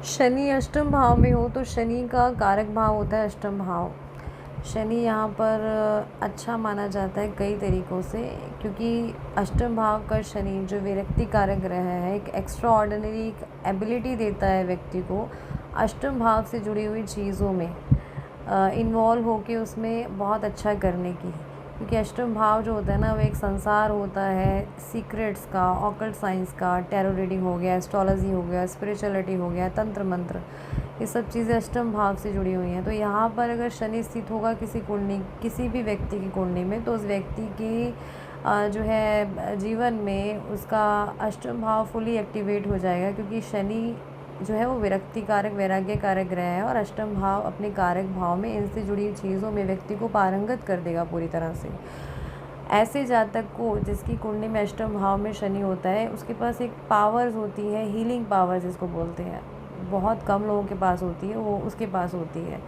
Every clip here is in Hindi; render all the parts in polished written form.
शनि अष्टम भाव में हो तो शनि का कारक भाव होता है अष्टम भाव। शनि यहाँ पर अच्छा माना जाता है कई तरीक़ों से, क्योंकि अष्टम भाव का शनि जो विरक्ति कारक ग्रह है, एक एक्स्ट्रा ऑर्डिनरी एबिलिटी देता है व्यक्ति को अष्टम भाव से जुड़ी हुई चीज़ों में इन्वॉल्व होके उसमें बहुत अच्छा करने की। क्योंकि अष्टम भाव जो होता है ना, वो एक संसार होता है सीक्रेट्स का, ऑकल्ट साइंस का, टैरो रीडिंग हो गया, एस्ट्रोलॉजी हो गया, स्पिरिचुअलिटी हो गया, तंत्र मंत्र, ये सब चीज़ें अष्टम भाव से जुड़ी हुई हैं। तो यहाँ पर अगर शनि स्थित होगा किसी भी व्यक्ति की कुंडली में, तो उस व्यक्ति की जो है जीवन में उसका अष्टम भाव फुली एक्टिवेट हो जाएगा, क्योंकि शनि जो है वो विरक्ति कारक, वैराग्य कारक ग्रह है और अष्टम भाव अपने कारक भाव में इनसे जुड़ी चीज़ों में व्यक्ति को पारंगत कर देगा पूरी तरह से। ऐसे जातक को जिसकी कुंडली में अष्टम भाव में शनि होता है, उसके पास एक पावर्स होती है, हीलिंग पावर जिसको बोलते हैं, बहुत कम लोगों के पास होती है, वो उसके पास होती है।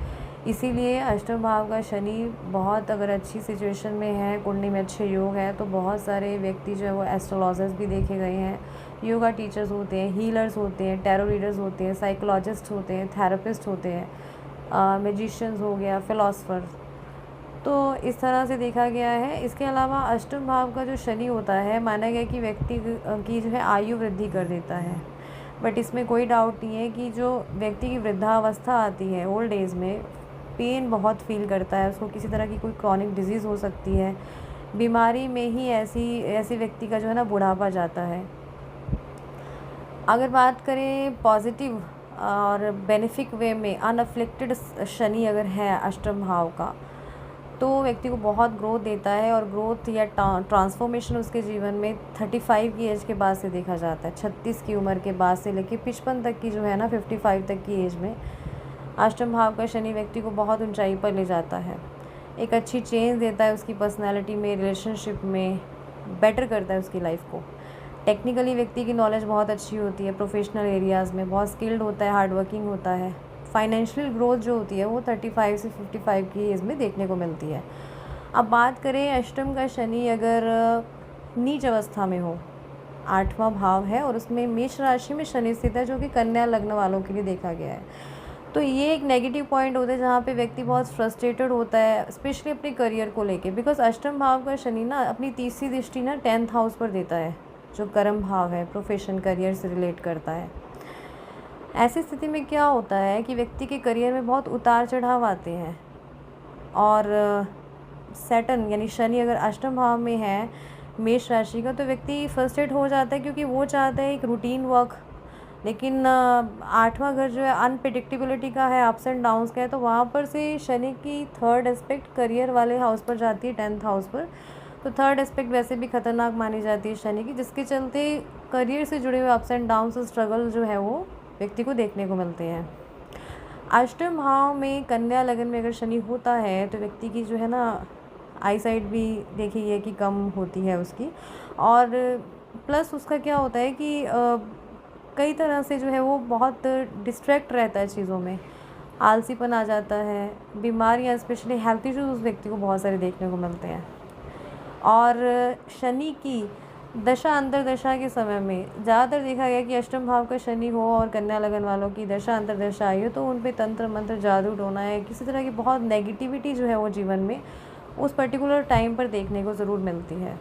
इसीलिए अष्टम भाव का शनि बहुत अगर अच्छी सिचुएशन में है, कुंडली में अच्छे योग है, तो बहुत सारे व्यक्ति जो है वो एस्ट्रोलॉजर्स भी देखे गए हैं, योगा टीचर्स होते हैं, हीलर्स होते हैं, टैरो रीडर्स होते हैं, साइकोलॉजिस्ट होते हैं, थेरेपिस्ट होते हैं, मैजिशियंस हो गया, फिलोसफर। तो इस तरह से देखा गया है। इसके अलावा अष्टम भाव का जो शनि होता है, माना गया कि व्यक्ति की जो है आयु वृद्धि कर देता है। बट इसमें कोई डाउट नहीं है कि जो व्यक्ति की वृद्धावस्था आती है, ओल्ड एज में पेन बहुत फील करता है, उसको किसी तरह की कोई क्रॉनिक डिजीज़ हो सकती है, बीमारी में ही ऐसे व्यक्ति का जो है ना बुढ़ापा जाता है। अगर बात करें पॉजिटिव और बेनिफिक वे में, अनअफ्लिक्टेड शनि अगर है अष्टम भाव का, तो व्यक्ति को बहुत ग्रोथ देता है और ग्रोथ या ट्रांसफॉर्मेशन उसके जीवन में 35 की एज के बाद से देखा जाता है। 36 की उम्र के बाद से लेकर 55 तक की जो है ना, 55 तक की एज में अष्टम भाव का शनि व्यक्ति को बहुत ऊंचाई पर ले जाता है, एक अच्छी चेंज देता है उसकी पर्सनैलिटी में, रिलेशनशिप में, बेटर करता है उसकी लाइफ को। टेक्निकली व्यक्ति की नॉलेज बहुत अच्छी होती है, प्रोफेशनल एरियाज़ में बहुत स्किल्ड होता है, हार्ड वर्किंग होता है। फाइनेंशियल ग्रोथ जो होती है वो 35 से 55 की एज में देखने को मिलती है। अब बात करें अष्टम का शनि अगर नीच अवस्था में हो, 8वां भाव है और उसमें मेष राशि में शनि स्थित है, जो कि कन्या लग्न वालों के लिए देखा गया है, तो ये एक नेगेटिव पॉइंट होता है जहाँ पे व्यक्ति बहुत फ्रस्ट्रेटेड होता है, स्पेशली अपने करियर को लेके। बिकॉज अष्टम भाव का शनि ना अपनी तीसरी दृष्टि ना 10th हाउस पर देता है, जो कर्म भाव है, प्रोफेशन करियर से रिलेट करता है। ऐसी स्थिति में क्या होता है कि व्यक्ति के करियर में बहुत उतार चढ़ाव आते हैं, और सैटर्न यानी शनि अगर अष्टम भाव में है मेष राशि का, तो व्यक्ति फ्रस्ट्रेट हो जाता है, क्योंकि वो चाहता है एक रूटीन वर्क। लेकिन 8वां घर जो है अनप्रेडिक्टेबिलिटी का है, अप्स एंड डाउन्स का है, तो वहाँ पर से शनि की थर्ड एस्पेक्ट करियर वाले हाउस पर जाती है, 10th हाउस पर। तो थर्ड एस्पेक्ट वैसे भी खतरनाक मानी जाती है शनि की, जिसके चलते करियर से जुड़े हुए अप्स एंड डाउन्स और स्ट्रगल जो है वो व्यक्ति को देखने को मिलते हैं। अष्टम भाव में कन्या लगन में अगर शनि होता है, तो व्यक्ति की जो है ना आई साइट भी देखी है कि कम होती है उसकी, और प्लस उसका क्या होता है कि कई तरह से जो है वो बहुत डिस्ट्रैक्ट रहता है चीज़ों में, आलसीपन आ जाता है, बीमारियाँ स्पेशली हेल्थ इश्यूज उस व्यक्ति को बहुत सारे देखने को मिलते हैं। और शनि की दशा अंतरदशा के समय में ज़्यादातर देखा गया कि अष्टम भाव का शनि हो और कन्या लगन वालों की दशा अंतरदशा आई हो, तो उन पे तंत्र मंत्र, जादू टोना है, किसी तरह की बहुत नेगेटिविटी जो है वो जीवन में उस पर्टिकुलर टाइम पर देखने को ज़रूर मिलती है।